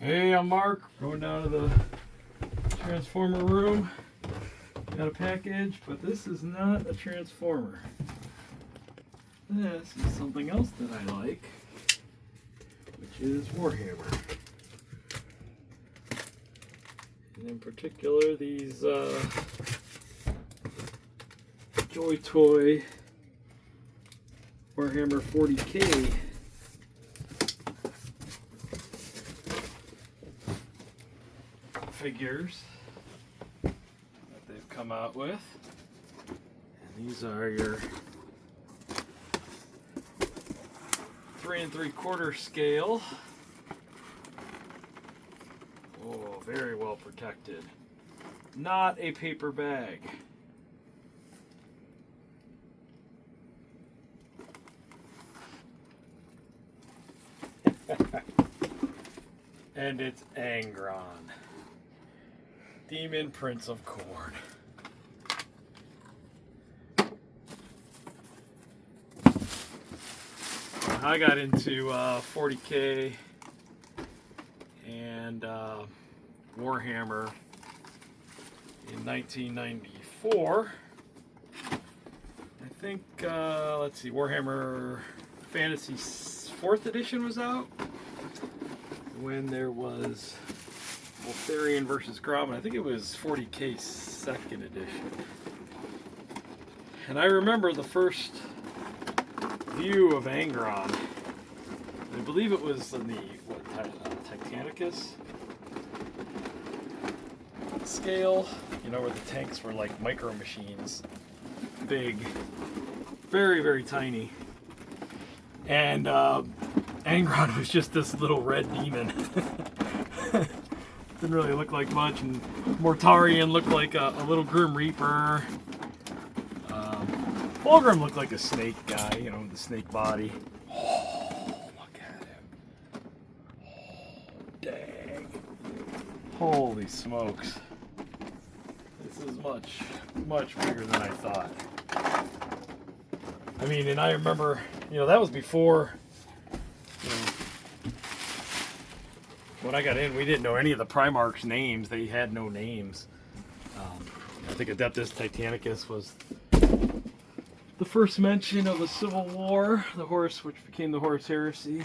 Hey, I'm Mark. Going down to the transformer room. Got a package, but this is not a transformer. This is something else that I like, which is Warhammer. And in particular, these Joytoy Warhammer 40K figures that they've come out with. And these are your 3 3/4 scale. Oh, very well protected. Not a paper bag. And it's Angron, Daemon Prince of Corn. I got into 40K and Warhammer in 1994. I think, let's see, Warhammer Fantasy 4th edition was out when there was Wolfarian versus Gromit. I think it was 40K 2nd edition. And I remember the first view of Angron. I believe it was in the Titanicus scale, you know, where the tanks were like micro machines, big, very, very tiny. And Angron was just this little red demon. Didn't really look like much, and Mortarion looked like a little Grim Reaper. Fulgrim looked like a snake guy, you know, with the snake body. Oh, look at him. Oh, dang. Holy smokes. This is much, much bigger than I thought. I mean, and I remember, you know, that was before, you know, when I got in, we didn't know any of the Primarch's names. They had no names. I think Adeptus Titanicus was the first mention of a civil war, the Horus, which became the Horus Heresy.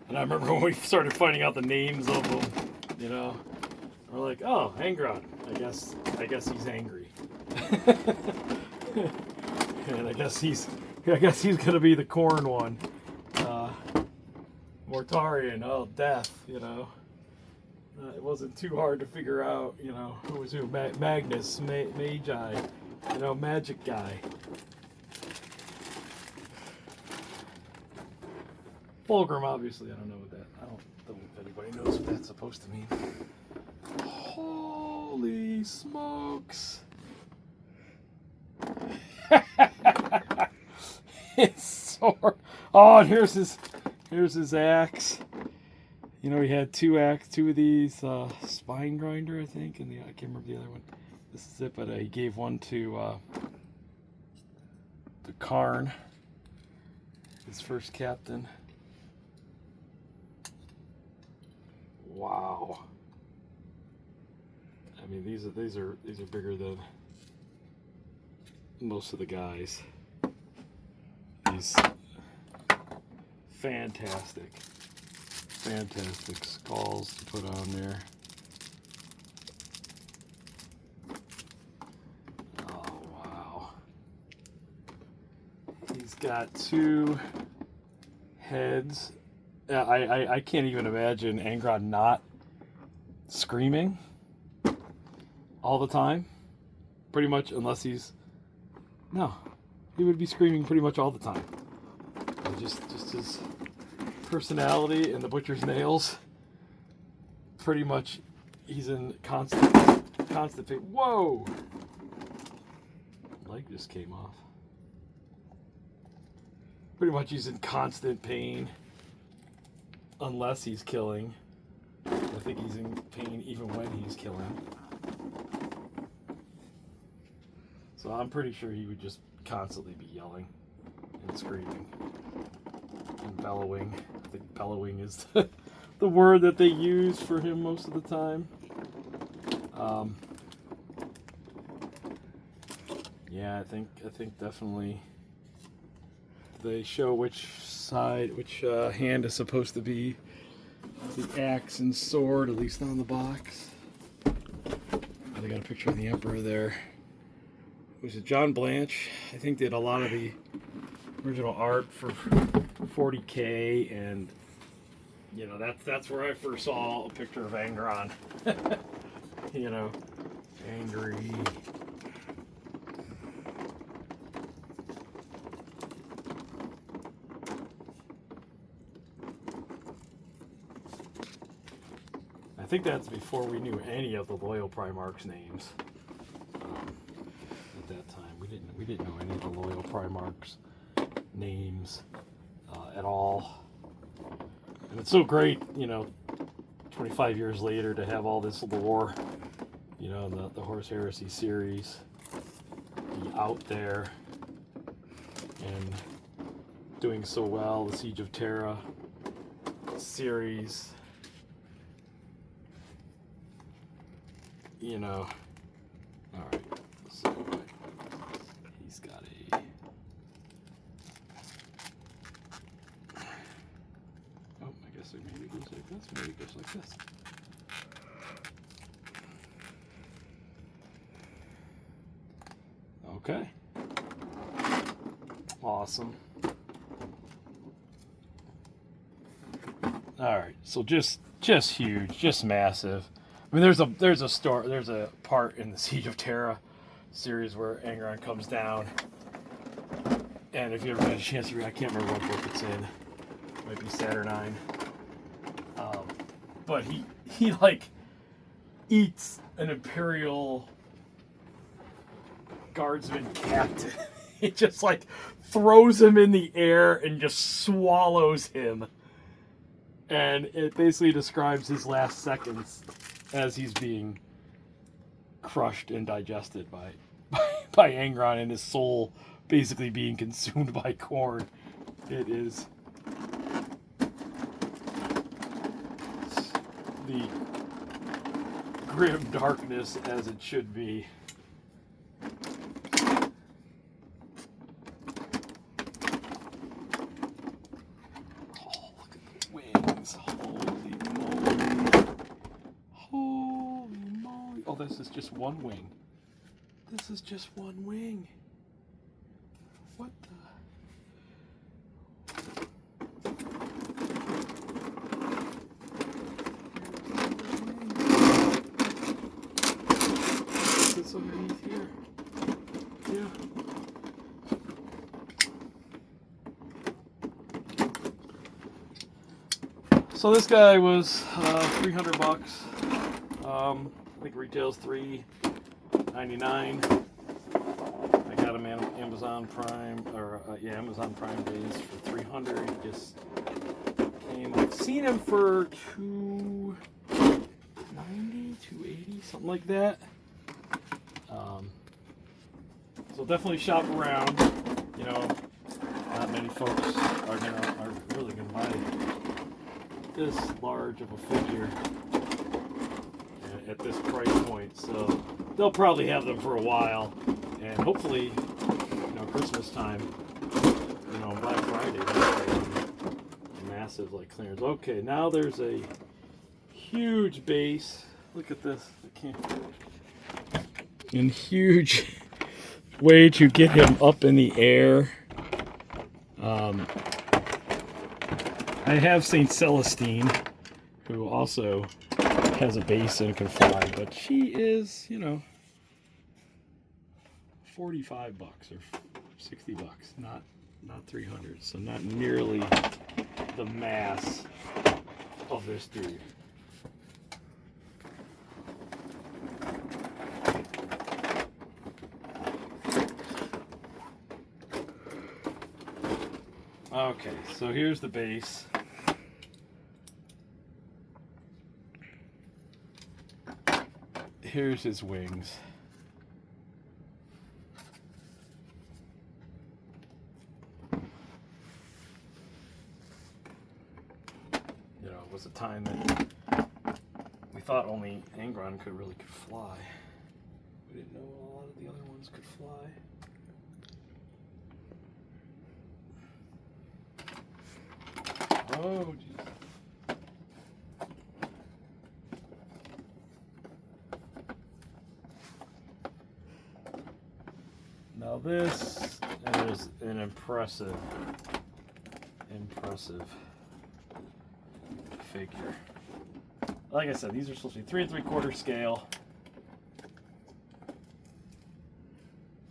And I remember when we started finding out the names of them, you know, we're like, oh, Angron. I guess he's angry. And I guess he's gonna be the corn one. Mortarion, oh, death, you know. It wasn't too hard to figure out, you know, who was who. Magnus, Magi, you know, magic guy. Fulgrim, obviously, I don't know what that, I don't know if anybody knows what that's supposed to mean. Holy smokes. His sword. Oh, and here's his axe. You know, he had two of these, spine grinder, I think, and I can't remember the other one. This is it, but he gave one to Karn, his first captain. Wow. I mean, these are bigger than most of the guys. These fantastic skulls to put on there. Oh, wow. He's got 2 heads. I can't even imagine Angron not screaming all the time. Pretty much, unless he's... No. He would be screaming pretty much all the time. Just his personality and the butcher's nails. Pretty much, he's in constant pain. Whoa! Leg just came off. Pretty much, he's in constant pain, unless he's killing. I think he's in pain even when he's killing. So I'm pretty sure he would just constantly be yelling and screaming and bellowing. I think bellowing is the word that they use for him most of the time. Yeah, I think definitely they show which hand is supposed to be the axe and sword, at least on the box. They got a picture of the Emperor there. Was it John Blanche? I think did a lot of the original art for 40K, and you know that's where I first saw a picture of Angron. You know, angry. I think that's before we knew any of the loyal Primarch's names. At that time, we didn't know any of the loyal Primarch's names at all. And it's so great, you know, 25 years later to have all this lore, you know, the Horus Heresy series be out there and doing so well. The Siege of Terra series, you know. All right, so he's got a I guess it maybe goes like this, maybe it goes like this. Okay. Awesome. All right, so just huge, just massive. I mean, there's a part in the Siege of Terra series where Angron comes down, and if you ever had a chance to read, I can't remember what book it's in. It might be Saturnine. But he like eats an Imperial guardsman captain. He just like throws him in the air and just swallows him. And it basically describes his last seconds as he's being crushed and digested by Angron, and his soul basically being consumed by corn. It is the grim darkness as it should be. Oh, look at the wings. Holy moly. Holy moly. Oh, this is just one wing. This is just one wing. What the? It's underneath here. Yeah. So this guy was $300. I think retails $3.99. I got him on Amazon Prime, or Amazon Prime days for $300. He just came. I've seen him for $290, $280, something like that. So definitely shop around. You know, not many folks are really gonna buy this large of a figure at this price point. So they'll probably have them for a while, and hopefully, you know, Christmas time, you know, Black Friday, massive like clearance. Okay, now there's a huge base. Look at this. I can't. And huge way to get him up in the air. I have Saint Celestine, who also has a base and can fly, but she is, you know, $45 or $60, not 300. So not nearly the mass of this dude. Okay, so here's the base. Here's his wings. was a time that we thought only Angron could fly. We didn't know a lot of the other ones could fly. Oh, geez. Now this is an impressive figure. Like I said, these are supposed to be 3 3/4 scale.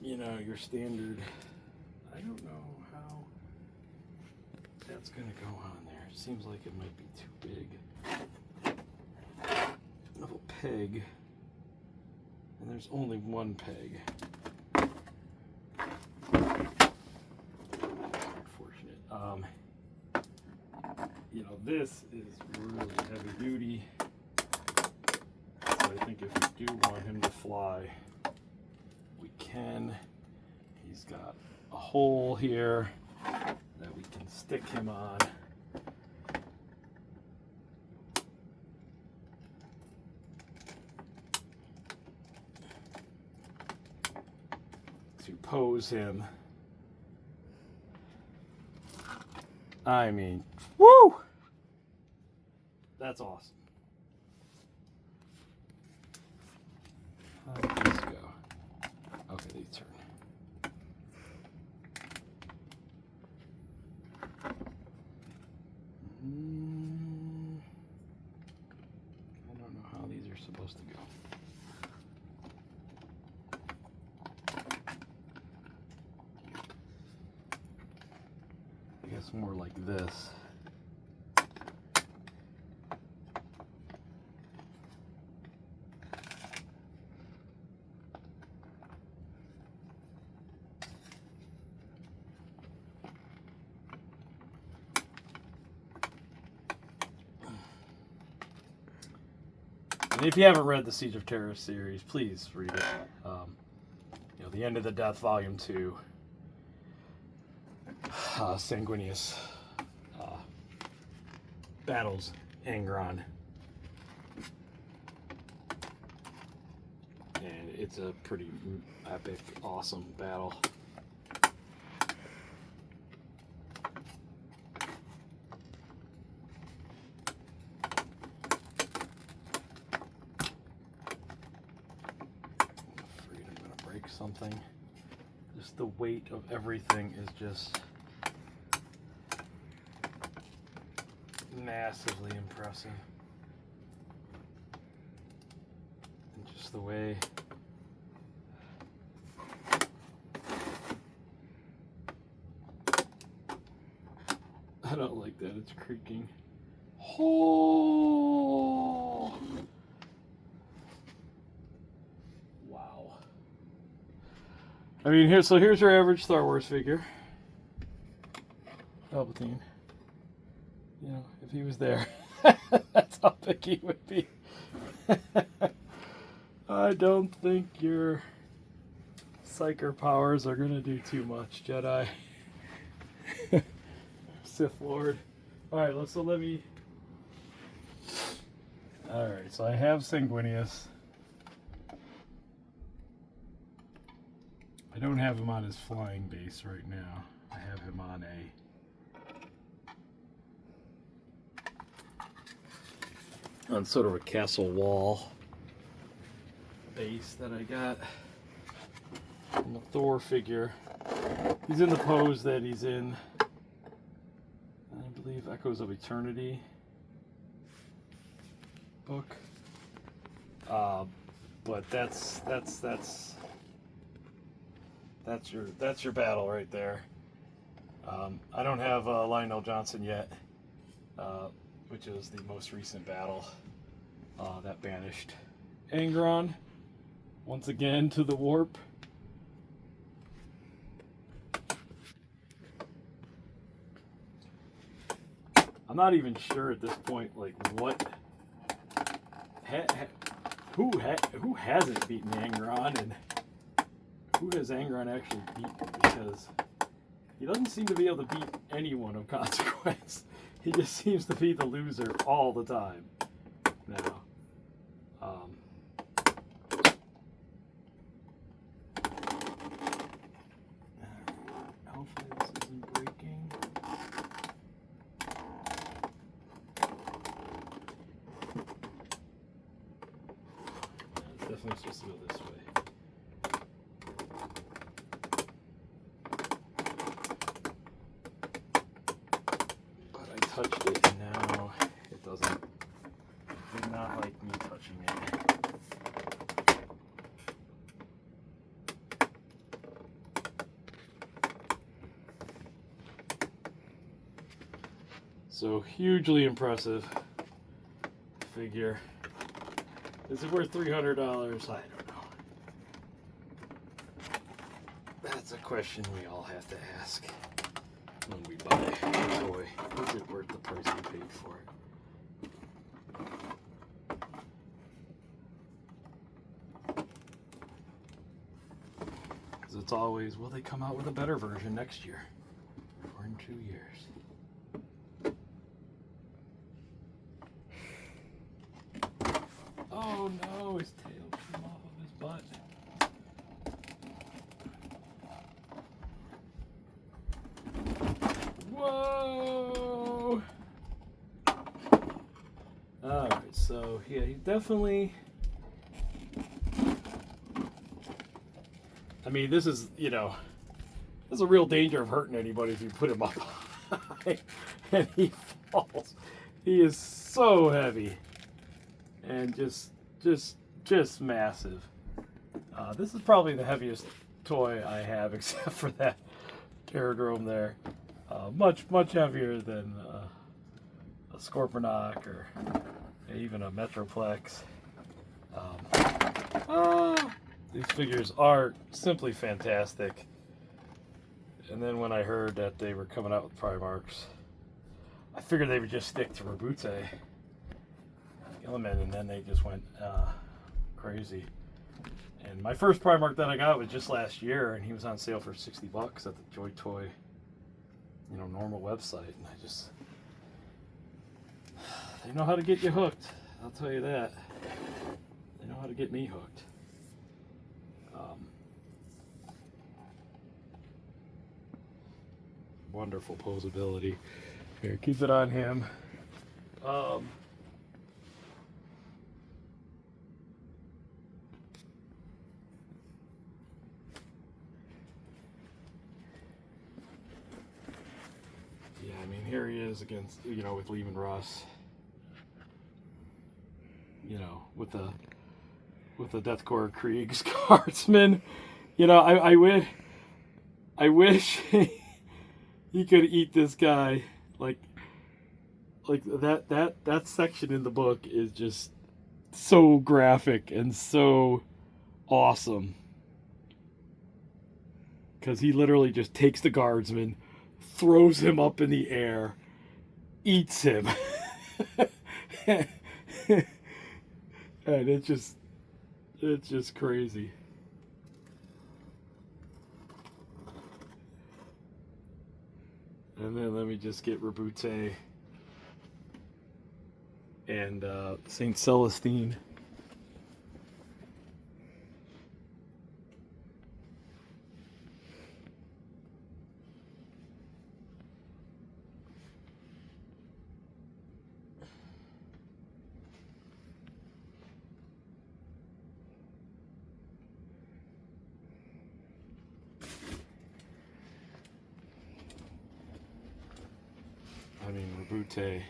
You know, your standard. I don't know how that's gonna go on there. It seems like it might be too big of a peg, and there's only one peg. Unfortunate. You know, this is really heavy duty. So I think if we do want him to fly, we can. He's got a hole here that we can stick him on. To pose him. I mean, woo! That's awesome. How did this go? Okay, they turn. I don't know how these are supposed to go. I guess more like this. And if you haven't read the Siege of Terra series, please read it. You know, The End of the Death, Volume 2. Sanguinius battles Angron. And it's a pretty epic, awesome battle. Something. Just the weight of everything is just massively impressive. And just the way I don't like that it's creaking. Oh! I mean, here's your average Star Wars figure. Palpatine. You know, if he was there, that's how big he would be. I don't think your Psyker powers are gonna do too much, Jedi. Sith Lord. Alright, let me. Alright, so I have Sanguinius. I don't have him on his flying base right now. I have him on sort of a castle wall base that I got from the Thor figure. He's in the pose that he's in, I believe, Echoes of Eternity book. But that's your battle right there. I don't have Lionel Johnson yet, which is the most recent battle that banished Angron once again to the warp. I'm not even sure at this point, like, what who hasn't beaten Angron, and who has Angron actually beaten, because he doesn't seem to be able to beat anyone of consequence. He just seems to be the loser all the time now. Hopefully this isn't breaking. It's definitely supposed to go this way. Touched it and now it doesn't. Did not like me touching it. So hugely impressive figure. Is it worth $300? I don't know. That's a question we all have to ask when we buy a toy. Is it worth the price we paid for it? Because it's always, will they come out with a better version next year or in 2 years? Oh no, his tail came off of his butt. Whoa! Alright, so yeah, he definitely... I mean, this is, you know, there's a real danger of hurting anybody if you put him up high and he falls. He is so heavy and just massive. This is probably the heaviest toy I have, except for that aerodrome there. Much heavier than a Scorponok or even a Metroplex. These figures are simply fantastic. And then when I heard that they were coming out with Primarchs, I figured they would just stick to Rabute Element, and then they just went crazy. And my first Primarch that I got was just last year, and he was on sale for $60 at the Joytoy, you know, normal website. And I just, they know how to get you hooked. I'll tell you that. They know how to get me hooked. Wonderful posability. Here, keep it on him. Yeah, I mean, here he is against, you know, with Lehman Russ. You know, with the Deathcore Krieg's guardsman. You know, I wish he could eat this guy. Like that section in the book is just so graphic and so awesome. Because he literally just takes the guardsman, throws him up in the air, eats him. And it's just crazy. And then let me just get Rabute and Saint Celestine. I mean, Rabute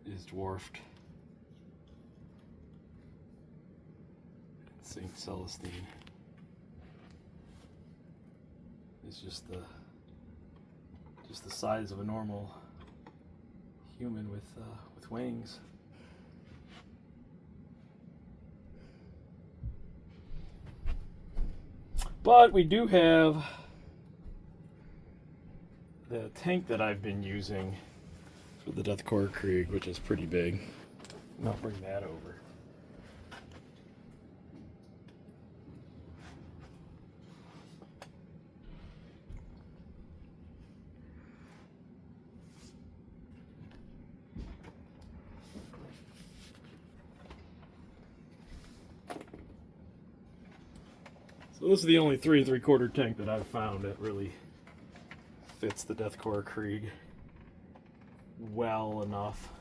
is dwarfed. Saint Celestine is just the size of a normal human with wings. But we do have the tank that I've been using for the Deathcore Krieg, which is pretty big. And I'll bring that over. So this is the only 3 3/4 tank that I've found that really fits the Deathcore Krieg well enough.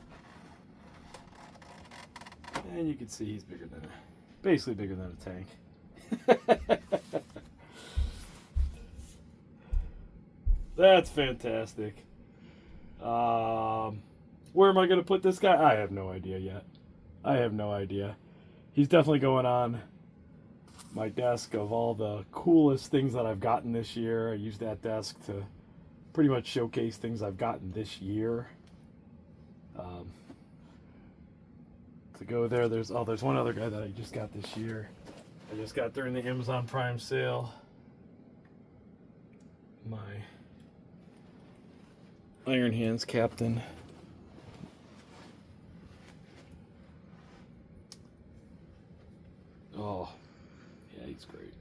And you can see he's bigger than basically bigger than a tank. That's fantastic. Where am I going to put this guy? I have no idea yet. I have no idea. He's definitely going on my desk of all the coolest things that I've gotten this year. I use that desk to pretty much showcase things I've gotten this year. To go there, there's one other guy that I just got this year. I just got during the Amazon Prime sale. My Iron Hands Captain. Oh, yeah, he's great.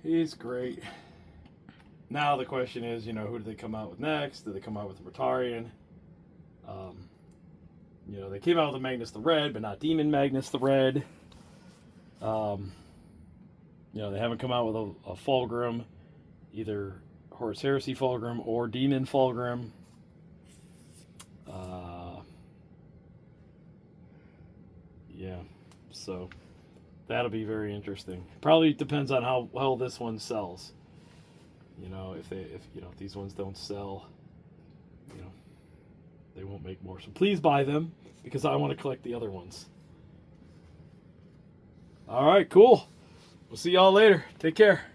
He's great. Now the question is, who do they come out with next? Do they come out with the Mortarion? They came out with the Magnus the Red, but not Demon Magnus the Red. They haven't come out with a Fulgrim, either Horus Heresy Fulgrim or Demon Fulgrim. Yeah, so that'll be very interesting. Probably depends on how well this one sells. If these ones don't sell, they won't make more. So please buy them because I want to collect the other ones. All right, cool. We'll see y'all later. Take care.